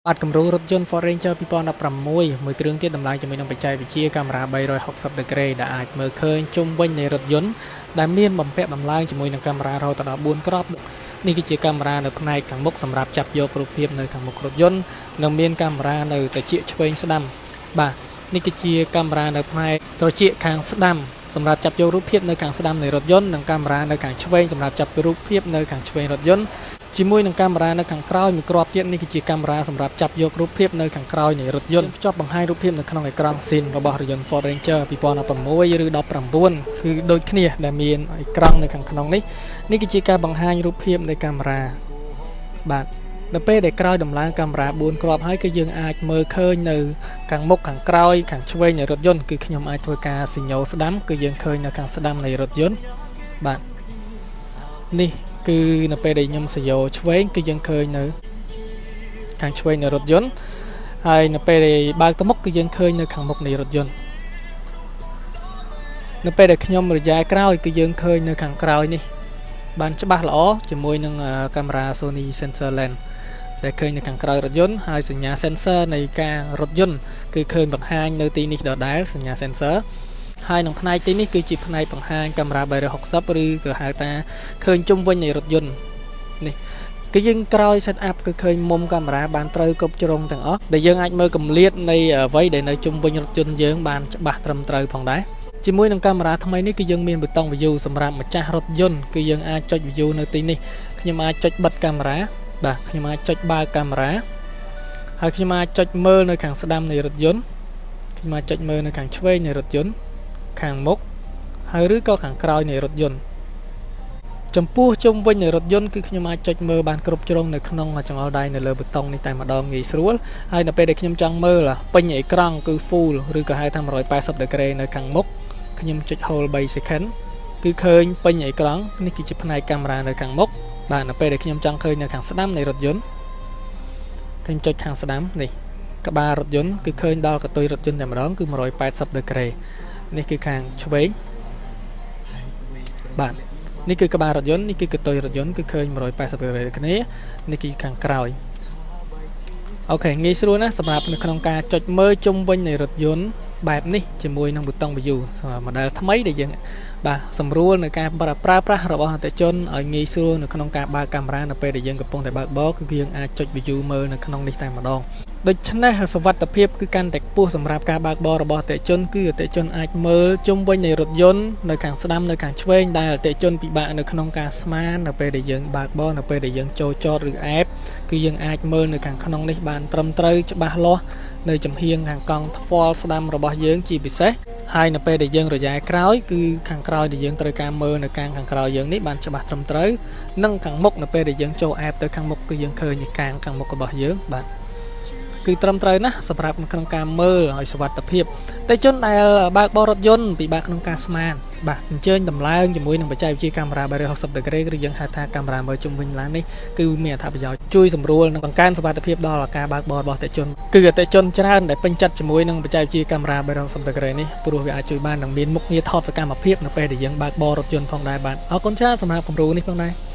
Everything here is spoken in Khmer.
បាទគំរូរថយន្ត Ford Ranger 2016មួយគ្រឿងទៀតតម្លៃជាមួយនឹងបច្ចេកវិទ្យាកាមេរ៉ា360 degree ដែលអាចមើលឃើញជុំវិញនៃរថយន្តដែលមានបំពាក់បំឡើងជាមួយនឹងកាមេរ៉ារហូតដល់4គ្រាប់នេះគឺជាកាមេរ៉ានៅផ្នែកខាងមុខសម្រាប់ចាប់យករូបភាពនៅខាងមុខរថយន្តនិងមានកាមេរ៉ានៅត្រចៀកឆ្វេងស្ដាំបាទនេះគឺជាកាមេរ៉ានៅផ្នែកត្រចៀកខាងស្ដាំសម្រាប់ចាប់យករូបភាពនៅខាងស្ដាំនៃរថយន្តនិងកាមេរ៉ានៅខាងឆ្វេងសម្រាប់ចាប់រូបភាពនៅខាងឆ្វេងរថយន្តជាមួយនឹងកាមេរ៉ានៅខាងក្រោយមួយគ្រាប់ទៀតនេះគឺជាកាមេរ៉ាសម្រាប់ចាប់យករូបភាពនៅខាងក្រោយនៃរថយន្តភ្ជាប់បង្ហាញរូបភាពនៅក្នុងអេក្រង់ស៊ីនរបស់រថយន្ត Ford Ranger 2016ឬ19គឺដូចគ្នាដែលមានអេក្រង់នៅខាងក្នុងនេះគឺជាការបង្ហាញរូបភាពនៃកាមេរ៉ាបាទនៅពេលដែលក្រោយដំឡើងកាមេរ៉ា4គ្រាប់ហើយគឺយើងអាចមើលឃើញនៅខាងមុខខាងក្រោយខាងឆ្វេងនៃរថយន្តគឺខ្ញុំអាចធ្វើការសញ្ញោស្ដាំគឺយើងឃើញនៅខាងស្ដាំនៃរថយន្តបាទនេះគឺនៅពេលដែលខ្ញុំសញ្ញោឆ្វេងគឺយើងឃើញនៅខាងឆ្វេងនៃរថយន្តហើយនៅពេលដែលបើកទៅមុខគឺយើងឃើញនៅខាងមុខនៃរថយន្តនៅពេលដែលខ្ញុំរយ៉ាក្រោយគឺយើងឃើញនៅខាងក្រោយនេះបានច្បាស់ល្អជាមួយនឹងកាមេរ៉ា SONY sensor lens ដែលឃើញនៅខាងក្រោយរថយន្តហើយសញ្ញា sensor នៃការរថយន្តគឺឃើញបង្ហាញនៅទីនេះដដែលសញ្ញា sensor ហើយក្នុងផ្នែកទីនេះគឺជាផ្នែកបង្ហាញកាមេរ៉ា360ឬក៏ហៅថាឃើញជុំវិញនៃរថយន្តនេះគឺយើងក្រោយ set up គឺឃើញមុំកាមេរ៉ាបានត្រូវគ្រប់ជ្រុងទាំងអស់ដែលយើងអាចមើលកម្លាតនៃអ្វីដែលនៅជុំវិញរថយន្តយើងបានច្បាស់ត្រឹមត្រូវផងដែរជាមួយនឹងកាមេរ៉ាថ្មីនេះគឺយើងមានប៊ូតុង view សម្រាប់ម្ចាស់រថយន្តគឺយើងអាចចុច view នៅទីនេះខ្ញុំអាចចុចបិទកាមេរ៉ាបាទខ្ញុំអាចចុចបើកកាមេរ៉ាហើយខ្ញុំអាចចុចមើលនៅខាងស្ដាំនៃរថយន្តខ្ញុំអាចចុចមើលនៅខាងឆ្វេងនៃរថយន្តខាងមុខហើយឬក៏ខាងក្រោយនៃរថយន្តចំពោះជុំវិញនៃរថយន្តគឺខ្ញុំអាចចុចមើលបានគ្រប់ជ្រុងនៅក្នុងចង្អុលដៃនៅលើប៊ូតុងនេះតែម្ដងងាយស្រួលហើយនៅពេលដែលខ្ញុំចង់មើលពេញអេក្រង់គឺ full ឬក៏ហៅថា180 degree នៅខាងមុខខ្ញុំចុច hold 3 second គឺឃើញពេញអេក្រង់នេះគឺជាផ្នែកកាមេរ៉ានៅខាងមុខបាទនៅពេលដែលខ្ញុំចង់ឃើញនៅខាងស្ដាំនៃរថយន្តខ្ញុំចុចខាងស្ដាំនេះក្បាលរថយន្តគឺឃើញដល់កតុយរថយន្តតែម្ដងគឺ180 degree នេះគឺខាងឆ្វេងបាទនេះគឺក្បាលរថយន្តនេះគឺកតុយរថយន្តគឺឃើញ180 degree គ្នានេះគឺខាងក្រោយអូខេងាយស្រួលណាស់សម្រាប់នៅក្នុងការចុចមើលជុំវិញនៃរថយន្តបែបនេះជាមួយនឹងប៊ូតុង view សម្រាប់ model ថ្មីដែលយើងបាទសម្រួលនៅការប្រើប្រាស់របស់អតិថិជនឲ្យងាយស្រួលនៅក្នុងការបើកកាមេរ៉ានៅពេលដែលយើងកំពុងតែបើកបរគឺយើងអាចចុច view មើលនៅក្នុងនេះតែម្ដងដូច្នេះសុវត្ថិភាពគឺកាន់តែខ្ពស់សម្រាប់ការបើកបររបស់អតិថិជនគឺអតិថិជនអាចមើលជុំវិញនៃរថយន្តនៅខាងស្ដាំនៅខាងឆ្វេងដែលអតិថិជនពិបាកនៅក្នុងការស្មាននៅពេលដែលយើងបើកបរនៅពេលដែលយើងចូលចតឬអេបគឺយើងអាចមើលនៅខាងក្នុងនេះបានត្រឹមត្រូវច្បាស់លាស់នៅចំហៀងខាងកង់ថ្ពាល់ស្ដាំរបស់យើងជាពិសេសហើយនៅពេលដែលយើងរយ៉ាក្រោយគឺខាងក្រោយដែលយើងត្រូវការមើលនៅខាងក្រោយយើងនេះបានច្បាស់ត្រឹមត្រូវនិងខាងមុខនៅពេលដែលយើងចូលអេបទៅខាងមុខគឺយើងឃើញនៅខាងមុខរបស់យើងបាទគឺត្រឹមត្រូវណាស់សម្រាប់ក្នុងការមើលឲ្យសុវត្ថិភាពតែជនដែលបើកបររថយន្តពិបាកក្នុងការស្មានបាទអញ្ជើញដំឡើងជាមួយនឹងបច្ចេកវិទ្យាកាមេរ៉ា360 degree ឬយើងហៅថាកាមេរ៉ាមើលជុំវិញឡាននេះគឺមានអត្ថប្រយោជន៍ជួយសម្រួលនិងបង្កើនសុវត្ថិភាពដល់ការបើកបររបស់អតិថិជនគឺអតិថិជនច្រើនដែលពេញចិត្តជាមួយនឹងបច្ចេកវិទ្យាកាមេរ៉ា360 degree នេះព្រោះវាអាចជួយបាននិងមានមុខងារថតសកម្មភាពនៅពេលដែលយើងបើកបររថយន្តផងដែរបាទអរគុណច្រើនសម្រាប់គំរូនេះផងដែរ